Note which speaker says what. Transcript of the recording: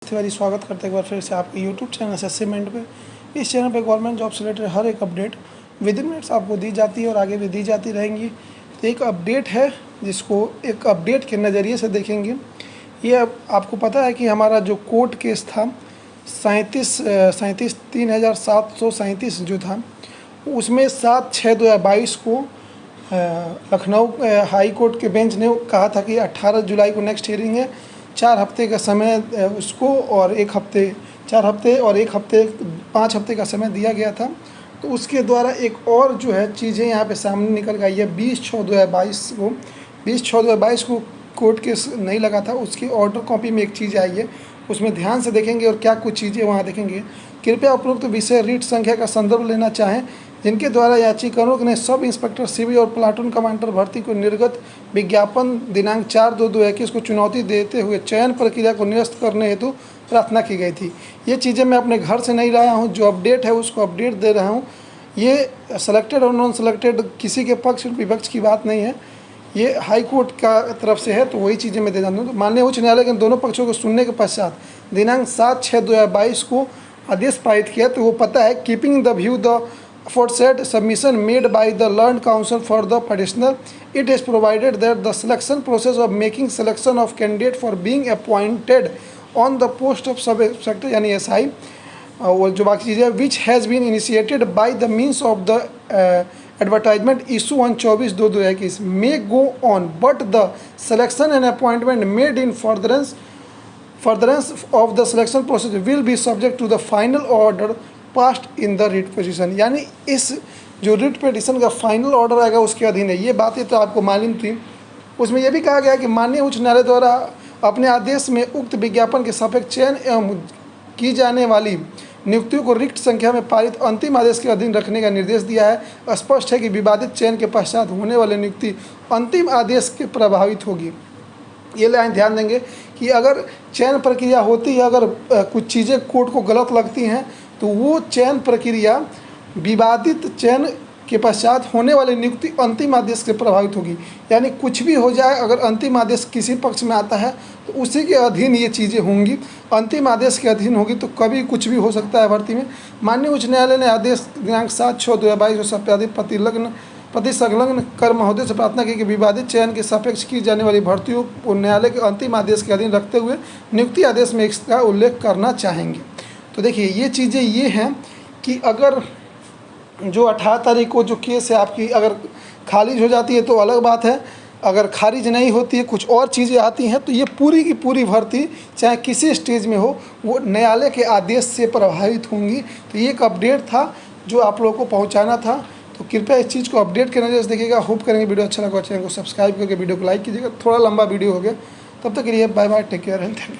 Speaker 1: तिवारी स्वागत करते हैं एक बार फिर से आपके यूट्यूब चैनल असेसमेंट पे। इस चैनल पे गवर्नमेंट जॉब से रिलेटेड हर एक अपडेट विद इन मिनट्स आपको दी जाती है और आगे भी दी जाती रहेंगी। तो एक अपडेट है जिसको एक अपडेट के नज़रिए से देखेंगे। ये आपको पता है कि हमारा जो कोर्ट केस था 37,3,737 जो था, उसमें 7/6/2022 को लखनऊ हाई कोर्ट के बेंच ने कहा था कि 18 जुलाई को नेक्स्ट हियरिंग है। 4 हफ्ते का समय उसको और 1 हफ्ते 4 हफ्ते और 1 हफ्ते 5 हफ्ते का समय दिया गया था। तो उसके द्वारा एक और जो है चीज़ें यहाँ पे सामने निकल गई है। 20/6/2022 को कोर्ट केस नहीं लगा था, उसकी ऑर्डर कॉपी में एक चीज़ आई है, उसमें ध्यान से देखेंगे और क्या कुछ चीज़ें वहाँ देखेंगे। कृपया उपरोक्त विषय रीट संख्या का संदर्भ लेना चाहें जिनके द्वारा याचिकाओं ने सब इंस्पेक्टर सिविल और प्लाटून कमांडर भर्ती को निर्गत विज्ञापन दिनांक 4/2/2021 को चुनौती देते हुए चयन प्रक्रिया को निरस्त करने हेतु प्रार्थना की गई थी। ये चीज़ें मैं अपने घर से नहीं लाया हूँ, जो अपडेट है उसको अपडेट दे रहा हूँ। ये सेलेक्टेड और नॉन सेलेक्टेड किसी के पक्ष विपक्ष की बात नहीं है, ये हाई कोर्ट का तरफ से है, तो वही चीज़ें मैं दे जाता हूँ। तो माननीय उच्च न्यायालय के दोनों पक्षों को सुनने के पश्चात दिनांक 7/6/2022 को आदेश पारित किया। तो वो पता है, keeping the view the aforesaid submission made by the learned counsel for the petitioner, it is provided that the selection process of making selection of candidate for being appointed on the post of sub inspector यानी SI वो जो बाकी चीज़ें which has been initiated by the means of the advertisement issue on 24/2/2021 may go on, but the selection and appointment made in furtherance of the selection process will be subject to the final order past in the writ petition. यानी इस जो writ petition का final order आएगा उसके अधीन है। ये बातें तो आपको मालूम थी। उसमें यह भी कहा गया कि माननीय उच्च न्यायालय द्वारा अपने आदेश में उक्त विज्ञापन के सापेक्ष चयन एवं की जाने वाली नियुक्तियों को रिक्त संख्या में पारित अंतिम आदेश के अधीन रखने का निर्देश दिया है। स्पष्ट है कि विवादित चयन के पश्चात होने वाली नियुक्ति अंतिम आदेश के प्रभावित होगी। ये लाइन ध्यान देंगे कि अगर चयन प्रक्रिया होती है, अगर कुछ चीज़ें कोर्ट को गलत लगती हैं तो वो चयन प्रक्रिया विवादित चयन के पश्चात होने वाली नियुक्ति अंतिम आदेश से प्रभावित होगी। यानी कुछ भी हो जाए, अगर अंतिम आदेश किसी पक्ष में आता है तो उसी के अधीन ये चीज़ें होंगी। अंतिम आदेश के अधीन होगी तो कभी कुछ भी हो सकता है भर्ती में। माननीय उच्च न्यायालय ने आदेश दिनांक 7/6/2022 को सत्याधिक पति संलग्न कर महोदय से प्रार्थना की कि विवादित चयन के सापेक्ष की जाने वाली भर्तियों को न्यायालय के अंतिम आदेश के अधीन रखते हुए नियुक्ति आदेश में इसका उल्लेख करना चाहेंगे। तो देखिए, ये चीज़ें ये हैं कि अगर जो 18 तारीख को जो केस है आपकी अगर खारिज हो जाती है तो अलग बात है, अगर खारिज नहीं होती है कुछ और चीज़ें आती हैं तो ये पूरी की पूरी भर्ती चाहे किसी स्टेज में हो वो न्यायालय के आदेश से प्रभावित होंगी। तो ये एक अपडेट था जो आप लोगों को पहुंचाना था। तो कृपया इस चीज़ को अपडेट के नज़र से देखिएगा। होप करेंगे वीडियो अच्छा लगा, चैनल को सब्सक्राइब करके वीडियो को लाइक कीजिएगा। थोड़ा लंबा वीडियो हो गया, तब तक के लिए bye bye, take care and thank you.